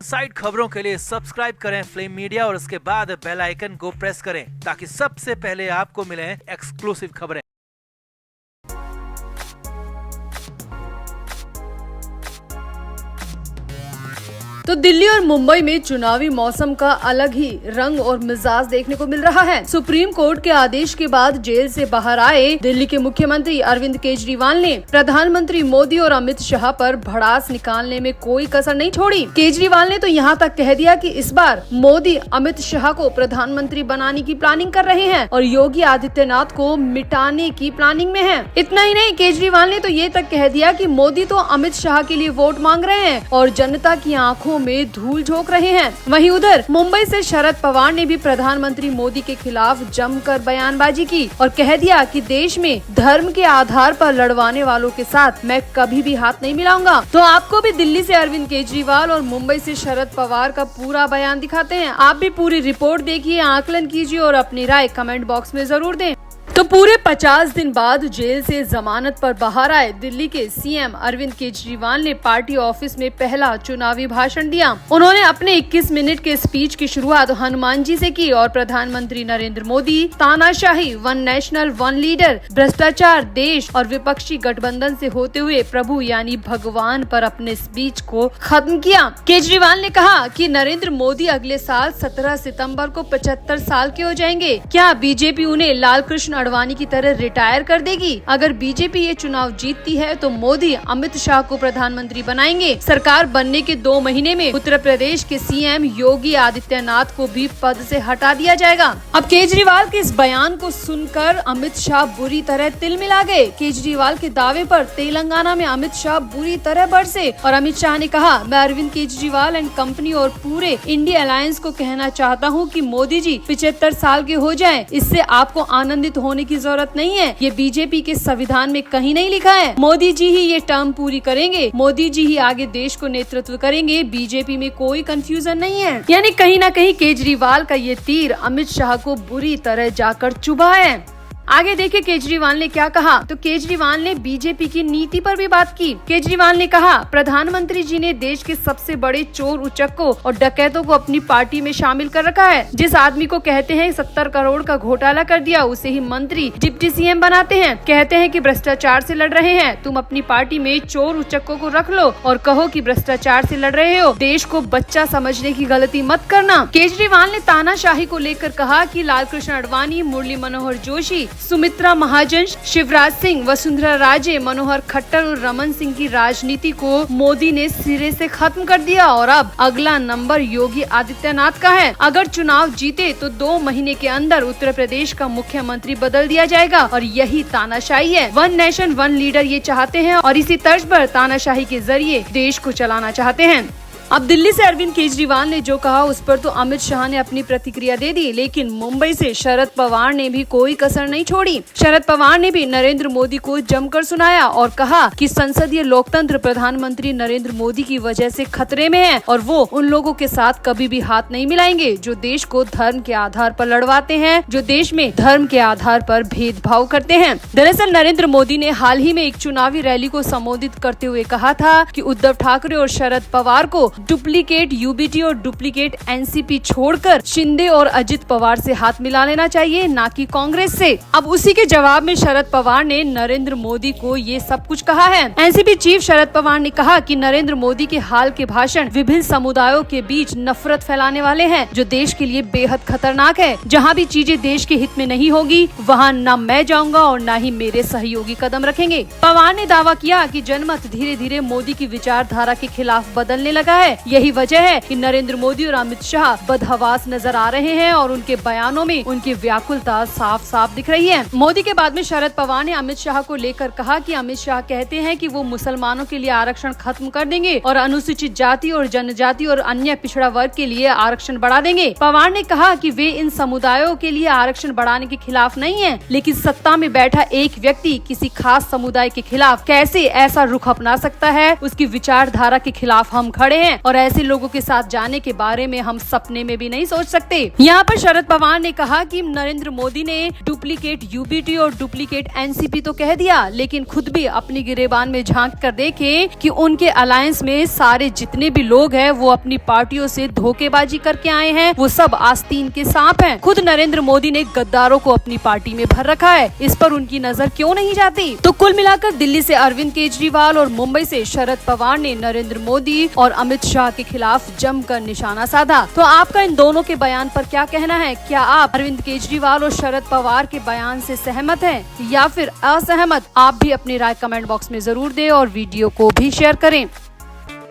Side खबरों के लिए सब्सक्राइब करें फ्लेम मीडिया और उसके बाद बेल आइकन को प्रेस करें ताकि सबसे पहले आपको मिले एक्सक्लूसिव खबरें। तो दिल्ली और मुंबई में चुनावी मौसम का अलग ही रंग और मिजाज देखने को मिल रहा है। सुप्रीम कोर्ट के आदेश के बाद जेल से बाहर आए दिल्ली के मुख्यमंत्री अरविंद केजरीवाल ने प्रधानमंत्री मोदी और अमित शाह पर भड़ास निकालने में कोई कसर नहीं छोड़ी। केजरीवाल ने तो यहाँ तक कह दिया कि इस बार मोदी अमित शाह को प्रधानमंत्री बनाने की प्लानिंग कर रहे हैं और योगी आदित्यनाथ को मिटाने की प्लानिंग में है। इतना ही नहीं, केजरीवाल ने तो ये तक कह दिया कि मोदी तो अमित शाह के लिए वोट मांग रहे हैं और जनता की आंखों में धूल झोंक रहे हैं। वहीं उधर मुंबई से शरद पवार ने भी प्रधानमंत्री मोदी के खिलाफ जमकर बयानबाजी की और कह दिया कि देश में धर्म के आधार पर लड़वाने वालों के साथ मैं कभी भी हाथ नहीं मिलाऊंगा। तो आपको भी दिल्ली से अरविंद केजरीवाल और मुंबई से शरद पवार का पूरा बयान दिखाते हैं। आप भी पूरी रिपोर्ट देखिए, आकलन कीजिए और अपनी राय कमेंट बॉक्स में जरूर दें। तो पूरे 50 दिन बाद जेल से जमानत पर बाहर आए दिल्ली के सीएम अरविंद केजरीवाल ने पार्टी ऑफिस में पहला चुनावी भाषण दिया। उन्होंने अपने 21 मिनट के स्पीच की शुरुआत हनुमान जी से की और प्रधानमंत्री नरेंद्र मोदी, तानाशाही, वन नेशनल वन लीडर, भ्रष्टाचार, देश और विपक्षी गठबंधन से होते हुए प्रभु यानी भगवान पर अपने स्पीच को खत्म किया। केजरीवाल ने कहा कि नरेंद्र मोदी अगले साल 17 सितम्बर को 75 साल के हो जाएंगे। क्या बीजेपी उन्हें लाल कृष्ण आडवाणी की तरह रिटायर कर देगी? अगर बीजेपी ये चुनाव जीतती है तो मोदी अमित शाह को प्रधानमंत्री बनाएंगे। सरकार बनने के 2 महीने में उत्तर प्रदेश के सीएम योगी आदित्यनाथ को भी पद से हटा दिया जाएगा। अब केजरीवाल के इस बयान को सुनकर अमित शाह बुरी तरह तिलमिला गए। केजरीवाल के दावे पर तेलंगाना में अमित शाह बुरी तरह बरसे और अमित शाह ने कहा, मैं अरविंद केजरीवाल एंड कंपनी और पूरे इंडिया अलायंस को कहना चाहता हूँ कि मोदी जी 75 साल के हो जाएं। इससे आपको आनंदित होने की जरूरत नहीं है। ये बीजेपी के संविधान में कहीं नहीं लिखा है। मोदी जी ही ये टर्म पूरी करेंगे, मोदी जी ही आगे देश को नेतृत्व करेंगे। बीजेपी में कोई कंफ्यूजन नहीं है। यानी कहीं ना कहीं केजरीवाल का ये तीर अमित शाह को बुरी तरह जाकर चुभा है। आगे देखिए केजरीवाल ने क्या कहा। तो केजरीवाल ने बीजेपी की नीति पर भी बात की। केजरीवाल ने कहा, प्रधानमंत्री जी ने देश के सबसे बड़े चोर, उचक्कों और डकैतों को अपनी पार्टी में शामिल कर रखा है। जिस आदमी को कहते हैं 70 करोड़ का घोटाला कर दिया, उसे ही मंत्री, डिप्टी सीएम बनाते हैं। कहते हैं कि भ्रष्टाचार से लड़ रहे हैं। तुम अपनी पार्टी में चोर, उचक्कों को रख लो और कहो कि भ्रष्टाचार से लड़ रहे हो। देश को बच्चा समझने की गलती मत करना। केजरीवाल ने तानाशाही को लेकर कहा कि लाल कृष्ण आडवाणी, मुरली मनोहर जोशी, सुमित्रा महाजन, शिवराज सिंह, वसुंधरा राजे, मनोहर खट्टर और रमन सिंह की राजनीति को मोदी ने सिरे से खत्म कर दिया और अब अगला नंबर योगी आदित्यनाथ का है। अगर चुनाव जीते तो 2 महीने के अंदर उत्तर प्रदेश का मुख्यमंत्री बदल दिया जाएगा और यही तानाशाही है। वन नेशन वन लीडर ये चाहते हैं और इसी तर्ज पर तानाशाही के जरिए देश को चलाना चाहते हैं। अब दिल्ली से अरविंद केजरीवाल ने जो कहा उस पर तो अमित शाह ने अपनी प्रतिक्रिया दे दी, लेकिन मुंबई से शरद पवार ने भी कोई कसर नहीं छोड़ी। शरद पवार ने भी नरेंद्र मोदी को जमकर सुनाया और कहा कि संसदीय लोकतंत्र प्रधानमंत्री नरेंद्र मोदी की वजह से खतरे में है और वो उन लोगों के साथ कभी भी हाथ नहीं मिलाएंगे जो देश को धर्म के आधार पर लड़वाते हैं, जो देश में धर्म के आधार पर भेदभाव करते हैं। दरअसल नरेंद्र मोदी ने हाल ही में एक चुनावी रैली को संबोधित करते हुए कहा था कि उद्धव ठाकरे और शरद पवार को डुप्लीकेट यूबीटी और डुप्लीकेट एनसीपी छोड़कर शिंदे और अजित पवार से हाथ मिला लेना चाहिए, ना कि कांग्रेस से। अब उसी के जवाब में शरद पवार ने नरेंद्र मोदी को ये सब कुछ कहा है। एनसीपी चीफ शरद पवार ने कहा कि नरेंद्र मोदी के हाल के भाषण विभिन्न समुदायों के बीच नफरत फैलाने वाले हैं, जो देश के लिए बेहद खतरनाक है। जहाँ भी चीजें देश के हित में नहीं होगी वहाँ न मैं जाऊंगा और न ही मेरे सहयोगी कदम रखेंगे। पवार ने दावा किया कि जनमत धीरे धीरे मोदी की विचारधारा के खिलाफ बदलने लगा है। यही वजह है कि नरेंद्र मोदी और अमित शाह बदहवास नजर आ रहे हैं और उनके बयानों में उनकी व्याकुलता साफ साफ दिख रही है। मोदी के बाद में शरद पवार ने अमित शाह को लेकर कहा कि अमित शाह कहते हैं कि वो मुसलमानों के लिए आरक्षण खत्म कर देंगे और अनुसूचित जाति और जनजाति और अन्य पिछड़ा वर्ग के लिए आरक्षण बढ़ा देंगे। पवार ने कहा कि वे इन समुदायों के लिए आरक्षण बढ़ाने के खिलाफ नहीं है, लेकिन सत्ता में बैठा एक व्यक्ति किसी खास समुदाय के खिलाफ कैसे ऐसा रुख अपना सकता है, उसकी विचारधारा के खिलाफ हम खड़े हैं। हैं और ऐसे लोगों के साथ जाने के बारे में हम सपने में भी नहीं सोच सकते। यहाँ पर शरद पवार ने कहा कि नरेंद्र मोदी ने डुप्लीकेट यूबीटी और डुप्लीकेट एनसीपी तो कह दिया, लेकिन खुद भी अपनी गिरेबान में झांक कर देखे कि उनके अलायंस में सारे जितने भी लोग हैं वो अपनी पार्टियों से धोखेबाजी करके आए हैं, वो सब आस्तीन के सांप हैं। खुद नरेंद्र मोदी ने गद्दारों को अपनी पार्टी में भर रखा है, इस पर उनकी नजर क्यों नहीं जाती। तो कुल मिलाकर दिल्ली से अरविंद केजरीवाल और मुंबई से शरद पवार ने नरेंद्र मोदी और अमित शाह के खिलाफ जमकर निशाना साधा। तो आपका इन दोनों के बयान पर क्या कहना है? क्या आप अरविंद केजरीवाल और शरद पवार के बयान से सहमत हैं या फिर असहमत? आप भी अपनी राय कमेंट बॉक्स में जरूर दें और वीडियो को भी शेयर करें।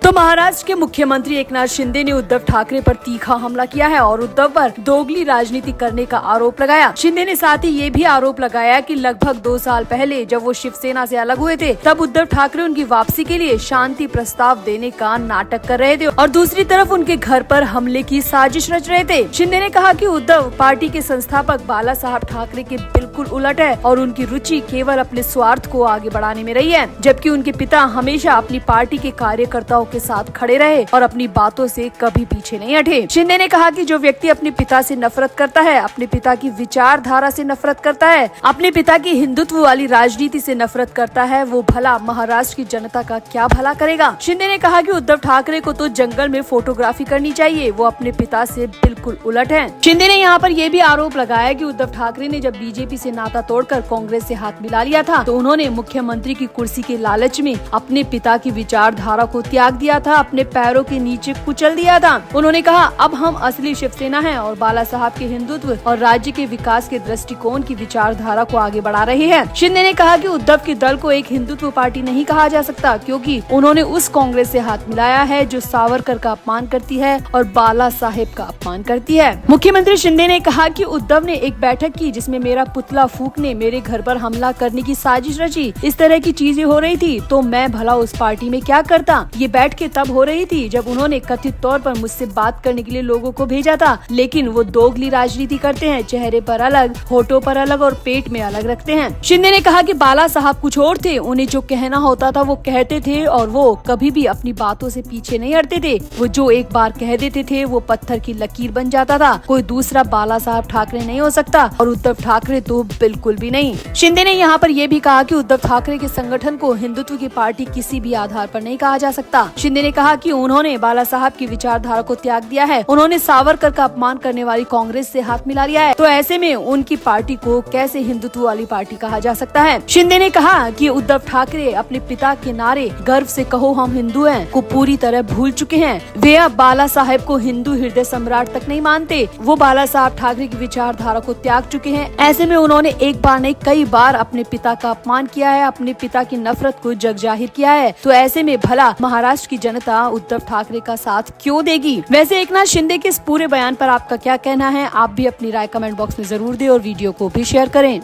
तो महाराष्ट्र के मुख्यमंत्री एकनाथ शिंदे ने उद्धव ठाकरे पर तीखा हमला किया है और उद्धव पर दोगली राजनीति करने का आरोप लगाया। शिंदे ने साथ ही ये भी आरोप लगाया कि लगभग 2 साल पहले जब वो शिवसेना से अलग हुए थे, तब उद्धव ठाकरे उनकी वापसी के लिए शांति प्रस्ताव देने का नाटक कर रहे थे और दूसरी तरफ उनके घर पर हमले की साजिश रच रहे थे। शिंदे ने कहा कि उद्धव पार्टी के संस्थापक बाला साहब ठाकरे के बिल्कुल उलट है और उनकी रुचि केवल अपने स्वार्थ को आगे बढ़ाने में रही है, जबकि उनके पिता हमेशा अपनी पार्टी के कार्यकर्ताओं के साथ खड़े रहे और अपनी बातों से कभी पीछे नहीं हटे। शिंदे ने कहा कि जो व्यक्ति अपने पिता से नफरत करता है, अपने पिता की विचारधारा से नफरत करता है, अपने पिता की हिंदुत्व वाली राजनीति से नफरत करता है, वो भला महाराष्ट्र की जनता का क्या भला करेगा। शिंदे ने कहा कि उद्धव ठाकरे को तो जंगल में फोटोग्राफी करनी चाहिए, वो अपने पिता से बिल्कुल उलट है। शिंदे ने यहाँ पर यह भी आरोप लगाया कि उद्धव ठाकरे ने जब बीजेपी से नाता तोड़कर कांग्रेस से हाथ मिला लिया था, तो उन्होंने मुख्यमंत्री की कुर्सी के लालच में अपने पिता की विचारधारा को त्याग दिया था, अपने पैरों के नीचे कुचल दिया था। उन्होंने कहा, अब हम असली शिवसेना हैं और बाला साहब के हिंदुत्व और राज्य के विकास के दृष्टिकोण की विचारधारा को आगे बढ़ा रहे हैं। शिंदे ने कहा कि उद्धव के दल को एक हिंदुत्व पार्टी नहीं कहा जा सकता, क्योंकि उन्होंने उस कांग्रेस से हाथ मिलाया है जो सावरकर का अपमान करती है और बाला साहेब का अपमान करती है। मुख्यमंत्री शिंदे ने कहा कि उद्धव ने एक बैठक की जिसमें मेरा पुतला फूंकने, मेरे घर पर हमला करने की साजिश रची, इस तरह की चीजें हो रही थी, तो मैं भला उस पार्टी में क्या करता। ये बैठकें तब हो रही थी जब उन्होंने कथित तौर पर मुझसे बात करने के लिए लोगों को भेजा था, लेकिन वो दोगली राजनीति करते हैं, चेहरे पर अलग, होठों पर अलग और पेट में अलग रखते हैं। शिंदे ने कहा कि बाला साहब कुछ और थे, उन्हें जो कहना होता था वो कहते थे और वो कभी भी अपनी बातों से पीछे नहीं हटते थे। वो जो एक बार कह देते थे वो पत्थर की लकीर बन जाता था। कोई दूसरा बाला साहब ठाकरे नहीं हो सकता और उद्धव ठाकरे तो बिल्कुल भी नहीं। शिंदे ने यहाँ पर यह भी कहा कि उद्धव ठाकरे के संगठन को हिंदुत्व की पार्टी किसी भी आधार पर नहीं कहा जा सकता। शिंदे ने कहा कि उन्होंने बाला साहब की विचारधारा को त्याग दिया है, उन्होंने सावरकर का अपमान करने वाली कांग्रेस से हाथ मिला लिया है, तो ऐसे में उनकी पार्टी को कैसे हिंदुत्व वाली पार्टी कहा जा सकता है। शिंदे ने कहा कि उद्धव ठाकरे अपने पिता के नारे गर्व से कहो हम हिंदू हैं को पूरी तरह भूल चुके हैं। वे अब बाला साहेब को हिंदू हृदय सम्राट तक नहीं मानते, वो बाला साहब ठाकरे की विचारधारा को त्याग चुके हैं। ऐसे में उन्होंने एक बार नहीं कई बार अपने पिता का अपमान किया है, अपने पिता की नफरत को जग जाहिर किया है, तो ऐसे में भला महाराष्ट्र की जनता उद्धव ठाकरे का साथ क्यों देगी। वैसे एकनाथ शिंदे के इस पूरे बयान पर आपका क्या कहना है? आप भी अपनी राय कमेंट बॉक्स में जरूर दें और वीडियो को भी शेयर करें।